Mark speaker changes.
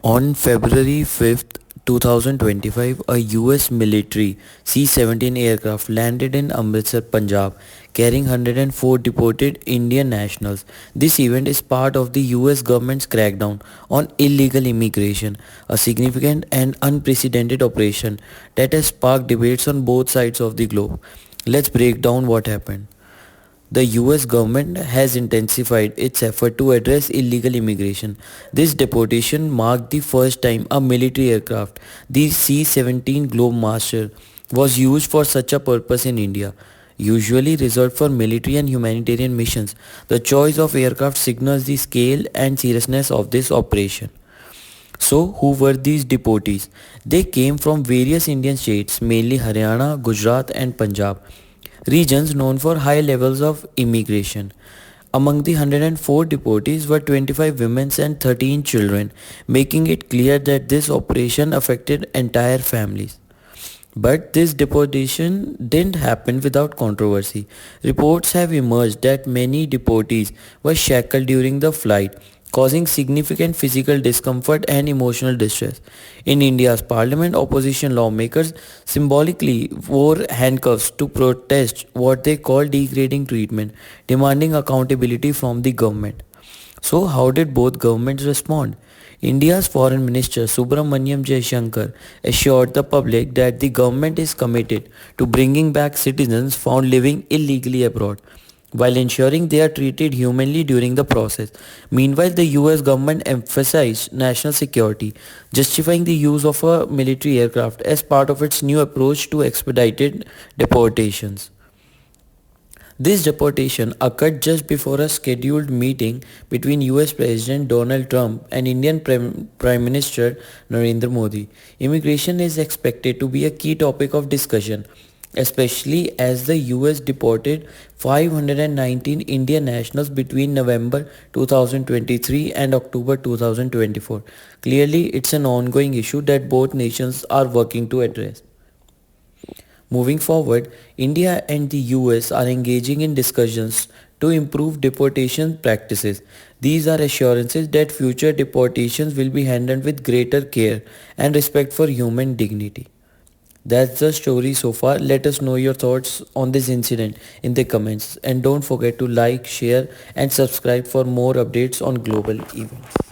Speaker 1: On February 5th, 2025, a US military C-17 aircraft landed in Amritsar, Punjab, carrying 104 deported Indian nationals. This event is part of the US government's crackdown on illegal immigration, a significant and unprecedented operation that has sparked debates on both sides of the globe. Let's break down what happened. The US government has intensified its effort to address illegal immigration. This deportation marked the first time a military aircraft, the C-17 Globemaster, was used for such a purpose in India. Usually reserved for military and humanitarian missions, the choice of aircraft signals the scale and seriousness of this operation. So, who were these deportees? They came from various Indian states, mainly Haryana, Gujarat, and Punjab, regions known for high levels of immigration. Among the 104 deportees were 25 women and 13 children, making it clear that this operation affected entire families. But this deportation didn't happen without controversy. Reports have emerged that many deportees were shackled during the flight, causing significant physical discomfort and emotional distress. In India's parliament, opposition lawmakers symbolically wore handcuffs to protest what they call degrading treatment, demanding accountability from the government. So, how did both governments respond? India's Foreign Minister Subramanyam Jaishankar assured the public that the government is committed to bringing back citizens found living illegally abroad, while ensuring they are treated humanely during the process. Meanwhile, the US government emphasized national security, justifying the use of a military aircraft as part of its new approach to expedited deportations. This deportation occurred just before a scheduled meeting between US President Donald Trump and Indian Prime Minister Narendra Modi. Immigration is expected to be a key topic of discussion, especially as the US deported 519 Indian nationals between November 2023 and October 2024. Clearly, it's an ongoing issue that both nations are working to address. Moving forward, India and the US are engaging in discussions to improve deportation practices. These are assurances that future deportations will be handled with greater care and respect for human dignity. That's the story so far. Let us know your thoughts on this incident in the comments, and don't forget to like, share and subscribe for more updates on global events.